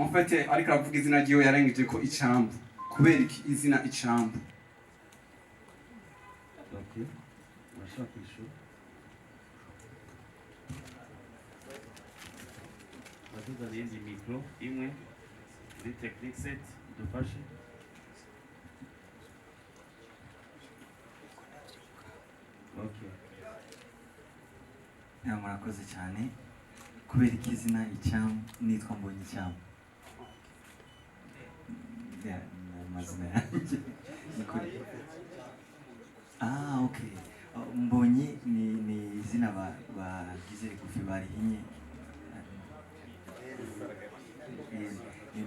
en fait ariko aravuga izina ryiwe yarengeje ko icambu kubera iki izina icambu. Okay, urashaka kwishura batuzaniye indi mikro imwe kuri technique set dufashe. Okay, murakoze cyane. Kubera iki izina icyambu nitwa Mbonyi icyambu? Amazina yanjye okay. Mbonyi ni izina bagize rigufi barihinye.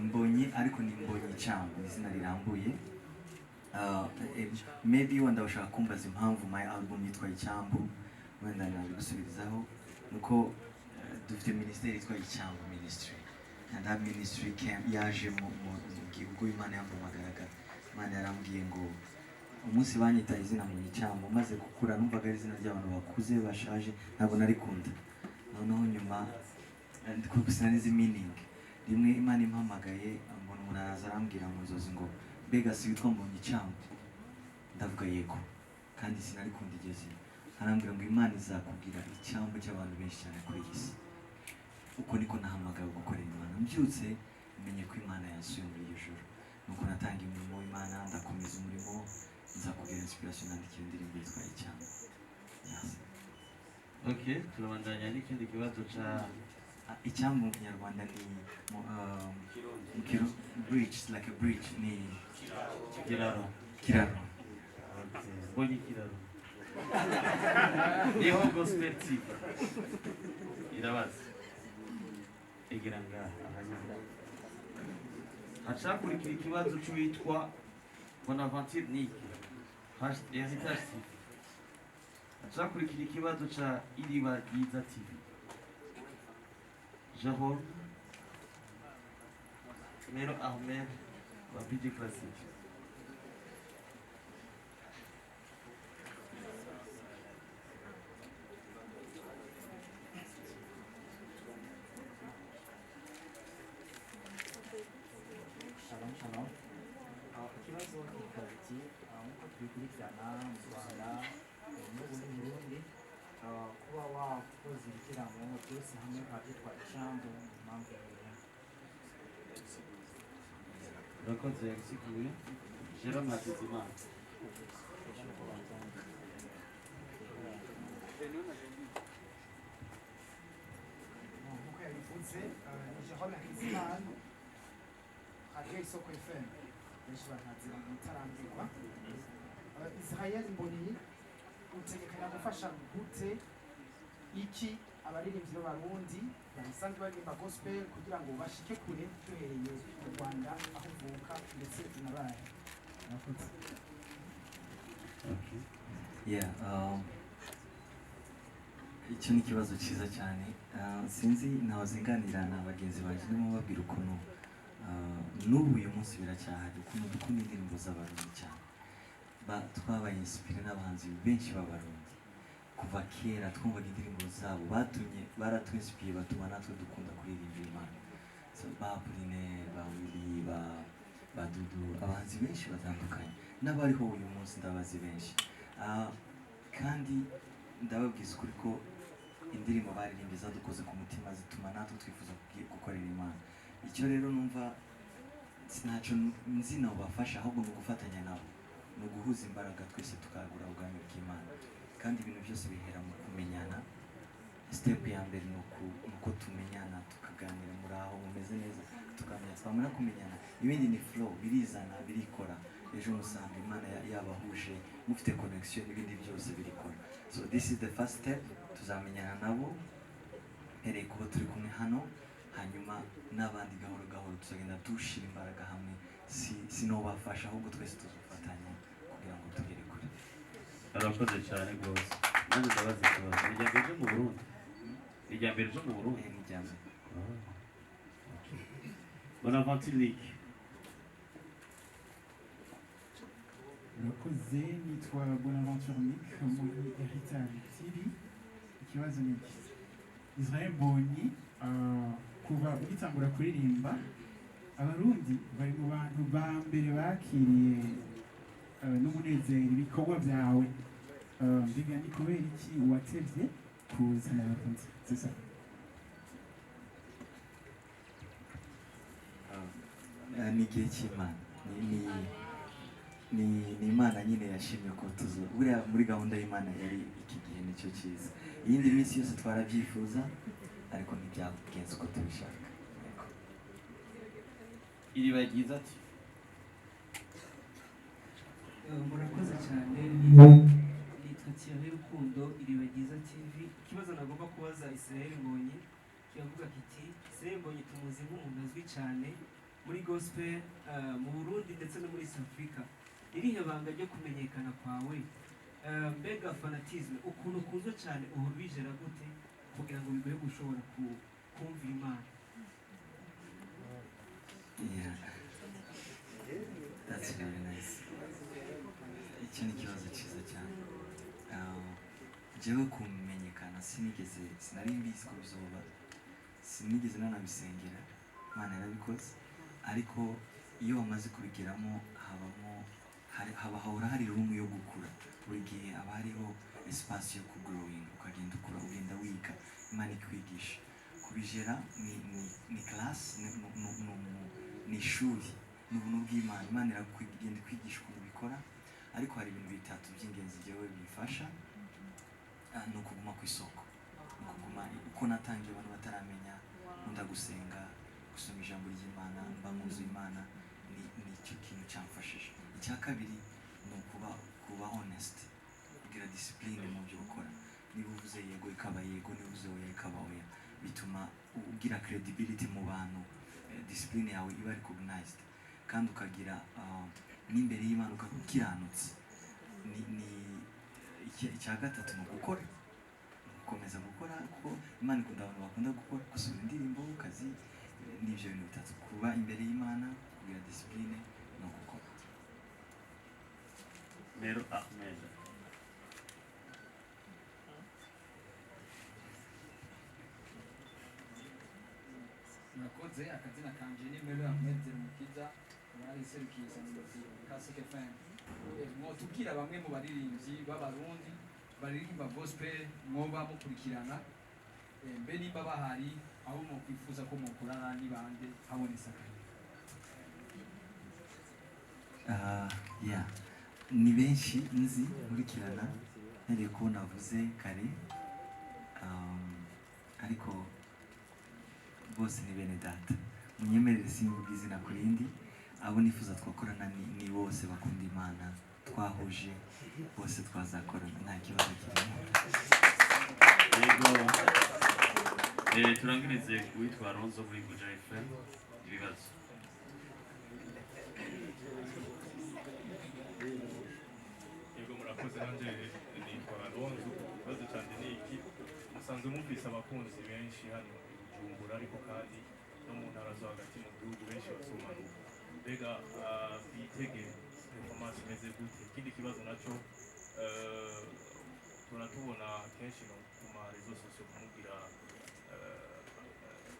Mbonyi ariko ni Mbonyi icyambu, izina rirambuye. Maybe wenda ushaka kumbaza impamvu my album yitwa icyambu, wenda nabigusubirizaho nuko dufite ministeri yitwa icyambu ministry, and that ministry yaje mu gihugu Imana yampamagaraga. Imana yarambwiye ngo umunsi banyita izina mu icyambu, maze gukura numvaga ari izina ry'abantu bakuze bashaje, ntabwo narikunda. Noneho nyuma ndiko sinanizi meaning. Rimwe Imana impamagaye, mbona umuntu araza arambwira mu nzozi ngo mbega si witwa Mbonyi icyambu? Ndavuga yego, kandi sinarikunda igeze. Arambwira ngo Imana izakubwira icyambu cy'abantu benshi cyane kuri iyi si. Uko niko nahamagawe gukorera Imana. Mbyutse menye ko Imana yansuye muri iryo joro, nuko natangiye umurimo w'Imana, ndakomeza umurimo, nzakubwira inspiration nandika indirimbo yitwa icyambu. Okay, turabandanya n'ikindi kibazo ca icyambu mu Kinyarwanda ni bridge, like a bridge, ni kiraro. kiraro. Mbonyi kiraro. Niho gospel tip irabaza egera ngaha hacakurikira ikibazo cy'uwitwa Bonaventure Nick heritage TV. Hacakurikira ikibazo ca Iriba Ryiza TV. Jahor Mero Ahmed wa BD Classic. Shalom. Ikibazo kikaba iki nk'uko tubikurikirana mu Rwanda n'ubu ni Burundi, kuba wakoze ibitaramo byose hamwe bikaba byitwa icyambu, impamvu yawe? Urakoze yasiguye Jerome Hakizimana. nk'uko yabivuze ni Jerome Hakizimana, Radio Isoko FM, benshi banazira mu itarambirwa. Israel Mbonyi utegekanya gufasha gute iki abaririmbyi b'abarundi basanzwe baririmba gospel kugira ngo bashike kure duhereye mu Rwanda aho uvuka ndetse unabaye? Icyo ni ikibazo cyiza cyane. Sinzi ntawazinganira na bagenzi banjye ndimo babwira ukuntu n'ubu uyu munsi biracyahari, ukuntu dukunda indirimbo z'abarundi cyane. Twabaye inspire n'abahanzi benshi b'abarundi kuva kera, twumvaga indirimbo zabo, baratwinspiye batuma natwe dukunda kuririmba Imana. Ba Apollinaire, ba Willy, ba Dudu, abahanzi benshi batandukanye n'abariho uyu munsi ndabazi benshi. Kandi ndababwiza ukuri ko indirimbo baririmbye zadukoze ku mutima, zituma natwe twifuza gukorera Imana. Icyo rero numva sinacyo nzi nabafasha, ahubwo ni ugufatanya nabo, ni uguhuza imbaraga twese tukagura ubwami bw'Imana. Kandi ibintu byose bihera mu kumenyana. Step ya mbere ni uko tumenyana, tukaganira, muri aho mumeze neza, tukamenya, twamara kumenyana ibindi ni flow, birizana, birikora. Ejo musanga Imana yabahuje, mufite connection, ibindi byose birikora. So this is the first step. Tuzamenyana nabo hereye kuba turi kumwe hano, hanyuma n'abandi gahoro gahoro tuzagenda dushira imbaraga hamwe. Sinobafasha, ahubwo twese tuzafatanya kugira ngo tugere kure. Arakoze cyane rwose. Nanjye ndabaza ikibazo. Ni ijambo ryo mu Burundi? Ni ijambo ryo mu Burundi? Ni ijambo. Bonaventure Nick. Urakoze, nitwa Bonaventure Nick muri Heritage TV. Ikibazo ni iki? Israel Mbonyi kuva ugitangura kuririmba abarundi bari mu bantu ba mbere bakiriye n'umunezero ibikorwa byawe mbega ni kubera iki watevye kuzana abakunzi sisa ni igihe cy'Imana ni Imana nyine yashimye ko tuzo buriya muri gahunda y'Imana yari iki gihe nicyo cyiza iyindi minsi yose twarabyifuza ariko ntibyagenze uko tubishaka iriba ryiza ati murakoze cyane nitwa Thierry Rukundo iriba ryiza TV ikibazo nagomba kubaza Israel Mbonyi kiravuga kiti Israel Mbonyi tumuzi nk'umuntu azwi cyane muri gospel mu Burundi ndetse no muri South Africa irihe banga ryo kumenyekana kwawe mbega fanatisme ukuntu kuzo cyane uhora ubijera gute kugira ngo biguhe gushobora kumva Imana Yeah, that's very nice. Icyo ni ikibazo cyiza cyane. Jewe kumenyekana sinari mbizi ko bizoba, sinigeze nanabisengera, Imana yarabikoze, ariko iyo wamaze kubigeramo hahora hari room yo gukura, buri gihe haba hariho espace yo kugrowing, ukagenda ukura, ugenda wiga, Imana ikwigisha. Kubijera ni class, ni ishuri, ni ubuntu bw'Imana. Imana iragenda ikwigisha ukuntu bikora, ariko hari ibintu bitatu by'ingenzi jewe bifasha. Ni ukuguma ku isoko, ni ukuguma uko natangiye abantu bataramenya, nkunda gusenga, gusoma ijambo ry'Imana, mba mu nzu y'Imana, nicyo kintu cyamfashije. Icya kabiri ni kuba honest, kugira discipline mu byo ukora. Niba uvuze yego ikaba yego, niba uvuze oya ikaba oya, bituma ugira credibility mu bantu, discipline yawe iba recognized, kandi ukagira n'imbere y'Imana ukiranutse. Icya gatatu ni ugukora, gukomeza gukora, kuko Imana ikunda abantu bakunda gukora, gusura indirimbo, kazi, n'ibyo bintu bitatu, kuba imbere y'Imana, kugira discipline no gukora. Mero Ahmed murakoze akazina kanje ni Mero Ahmed Mukiza bari serukiye sanzwe Kasike fan mwotubwira bamwe mu baririmbyi b'abarundi baririmba gospel mwoba mukurikirana mbe nimba bahari aho mu kwifuza ko mukorana n'ibande habonetse akazi yeah, ni benshi nzi nkurikirana ntereye ko navuze kare, ariko bose ni bene data, munyemerere simvuga izina ku rindi. Abo nifuza twakorana ni bose bakunda Imana, twahuje bose twazakorana, nta kibazo kirimo. Yego turangirize witwa Ronzo muri Kugira FM ibibazo. Yego murakoze, nanjye nitwa Ronzo. Ikibazo cyane ni iki, musanzwe mumvise abakunzi benshi hano Bujumbura, ariko kandi no mu ntara zo hagati mu gihugu benshi basomanuka, mbega bitege performance imeze gute? Ikindi kibazo nacyo turatubona kenshi no ku ma réseaux sociaux kumugira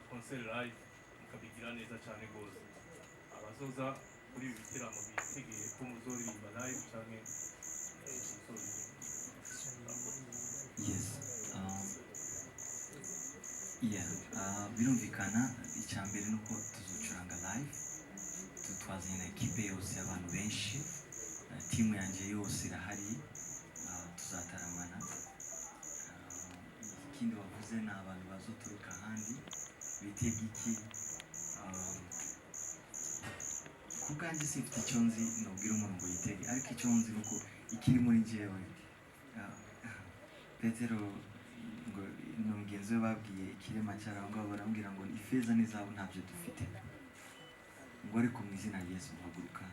concert live mukabigira neza cyane rwose. Abazoza kuri ibi bitaramo bitegeye ko muzoririmba live cyane Yes, birumvikana. Icya mbere ni uko tuzucuranga live, twazanye ekipe yose y'abantu benshi, timu yanjye yose irahari, tuzataramana. Ikindi bavuze ni abantu bazoturuka ahandi, bitega iki? Ku bwanjye simfite icyo nzi nubwira umuntu ngo yitege, ariko icyo nzi ni uko ikiri muri njyewe. Petero ngo ni mugenzi we babwiye ikirema cyarangwa, barambwira ngo ifeza n'izahabu ntabyo dufite, ngo ariko mu izina rya Yesu uhaguruka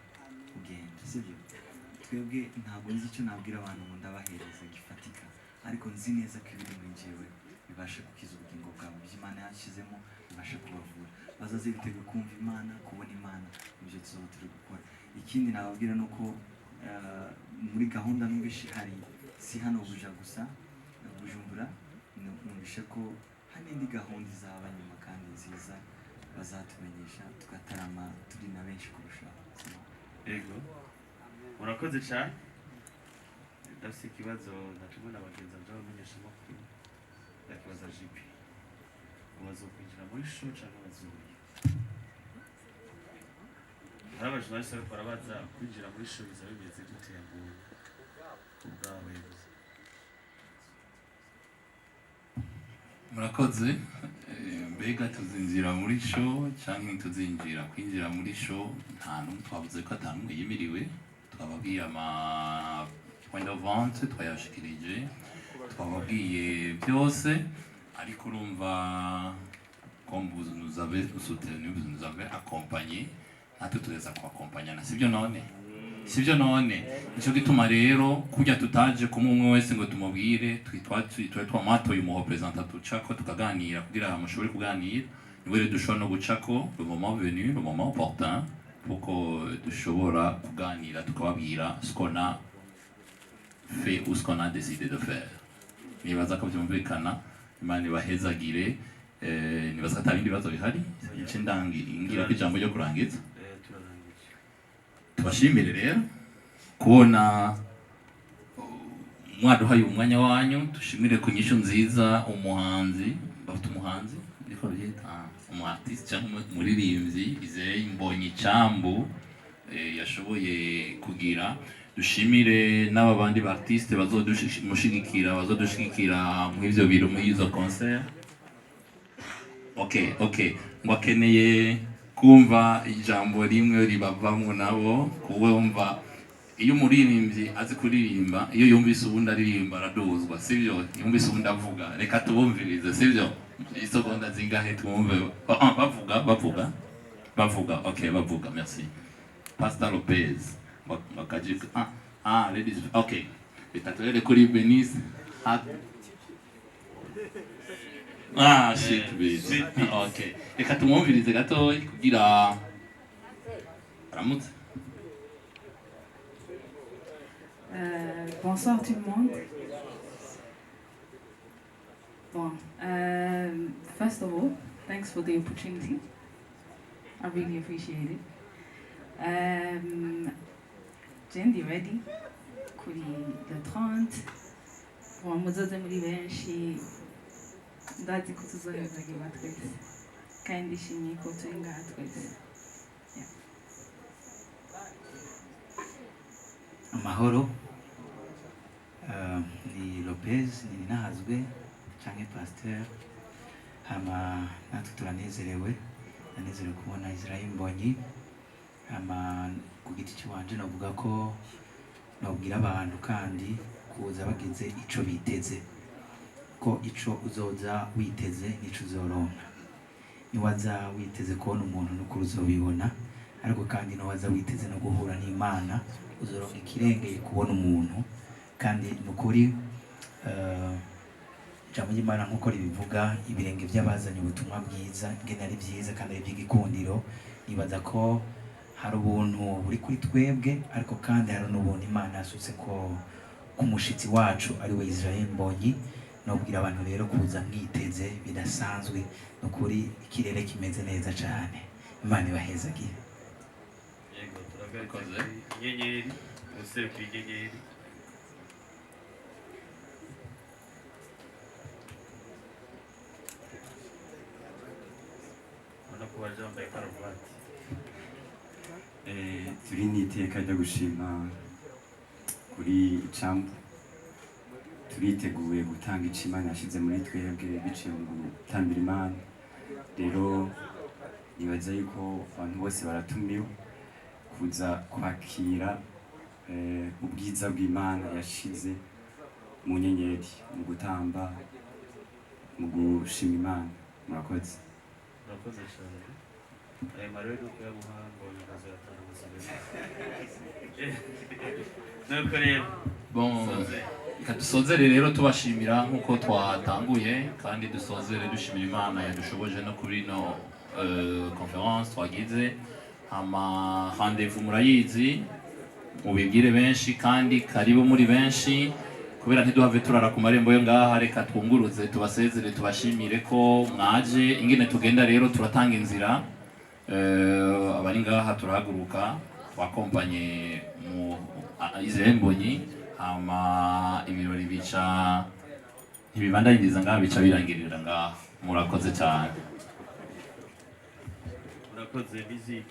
ugenda, sibyo? Twebwe ntabwo nzi icyo nabwira abantu ngo ndabahereza gifatika, ariko nzi neza ko ibiri muri njyewe bibashe gukiza ubugingo bwabo, by'Imana yashyizemo bibashe kubavura, bazaze biteguye kumva Imana, kubona Imana ibyo tuzaba turi gukora. Ikindi nababwira ni uko muri gahunda numvishe hari, si hano gusa Bujumbura, numvishe ko hari indi gahunda izaba nyuma kandi nziza, bazatumenyesha tugatarama turi na benshi kurushaho. Yego murakoze cyane. Ndafite ikibazo natumwe na bagenzi banjye b'abamenyeshamakuru ndakibaza JP bazokwinjira muri show cyangwa bazuye. Hari abajournaliste bariko barabaza kwinjira muri show bizaba bimeze gute yaguye ubwawe. Murakoze. Mbega tuzinjira muri show cyangwa tuzinjira kwinjira muri show nta n'umwe twavuze ko ata n'umwe yimiriwe. Twababwiye ama point de vente twayashikirije, twababwiye byose, ariko urumva comme vous nous avez soutenu, vous nous avez accompagné, natwe tuweza kuakompanyana, sibyo none? Sibyo none? Nico gituma rero kujya tutaje kumwe umwe wese ngo tumubwire twamatoye umu representant tucako tukaganira kugira mushobore kuganira, niwe rero dushobora no gucako le moment venu, le moment opportun pour que dushobora kuganira tukababwira ce qu'on a fait ou ce qu'on a décidé de faire. Nibaza ko byumvikana, Imana ibahezagire, nibaza ko atabindi bibazo bihari, ice ndangira ko ijambo ryo kurangiza. Tubashimire rero kubona mwaduhaye umwanya wanyu, dushimire ku nyishu nziza umuhanzi, bafite umuhanzi ariko byita umu-artiste cyangwa umuririmbyi Izeye Mbonyi Cyambu yashoboye kugira. Dushimire n'aba bandi ba-artiste bazodushigikira muri ivyo biro muri izo concert. Okay, ngo akeneye kumva ijambo rimwe ribavamwo nabo, kuwumva iyo umuririmbyi azi kuririmba, iyo yumvise ubundi aririmba araduzwa, sivyo? Yumvise ubundi avuga, reka tubumvirize, sivyo? Isegonda zingahe twumve bavuga. Okay, bavuga, merci. Pastor Lopez wakajika ladies, okay, bitatwele kuri Benis shit bitch. Okay, reka tumwumvirize gatoyi kugira aramutse. Bonsoir tout le monde. Bon, first of all, thanks for the opportunity. I really appreciate it. Jendi ready kuri le 30. Bon, muzoze muri benshi. Ndazi ko tuzoheragira twese. Kandi shimye ko turi ngaha twese. Amahoro. Ni Lopez, ni Nahazwe, canke Pasteur. Hama natwe turanezerewe. Nanezerewe kubona Israel Mbonyi. Hama ku giti cy'iwanje navuga ko nabwira abantu kandi kuza bagize ico biteze. Ko ico uzoza witeze nico uzoronka. Niwaza witeze kubona umuntu n'ukuri uzobibona, ariko kandi niwaza witeze no guhura n'Imana uzoronka ikirengeye kubona umuntu. Kandi nukuri ijambo ry'Imana nk'uko ribivuga, ibirenge by'abazanye ubutumwa bwiza ngene ari byiza kandi ari by'igikundiro. Nibaza ko hari ubuntu buri kuri twebwe, ariko kandi hari n'ubuntu Imana yasutse ko ku mushitsi wacu ari we Israel Mbonyi. Nobwira abantu rero kuza mwiteze bidasanzwe, nukuri ikirere kimeze neza cyane. Imana ibahezagire. Yego turagakoze inyenyeri useruka inyenyeri. Turi n'iteka ryo gushima kuri Cyambu. Turiteguye gutanga ico Imana yashize muri twebwe biciye mu gutambira Imana. Rero nibaza yuko abantu bose baratumiwe kuza kwakira ubwiza bw'Imana yashize mu nyenyeri, mu gutamba, mu gushima Imana. Murakoze. Murakoze cyane. Aya marero yuko yamuhango y'akazi yatanga ubuzima. Nuko rero Bon, dusozere rero tubashimira nk'uko twatanguye, kandi dusozere dushimira Imana yadushoboje no kuri no conference twagize. Ama rendez-vous murayizi, mubibwire benshi kandi karibu muri benshi. kubera ntiduhave turara ku marembo yo ngaha, reka twunguruze tubasezere tubashimire ko mwaje. Ingene tugenda rero turatanga inzira, abari ngaha turahaguruka twakompanye mu Mbonyi, hama ibirori bica ntibibandanyiriza ngaha, bica birangirira ngaha. Murakoze cyane. murakoze. Music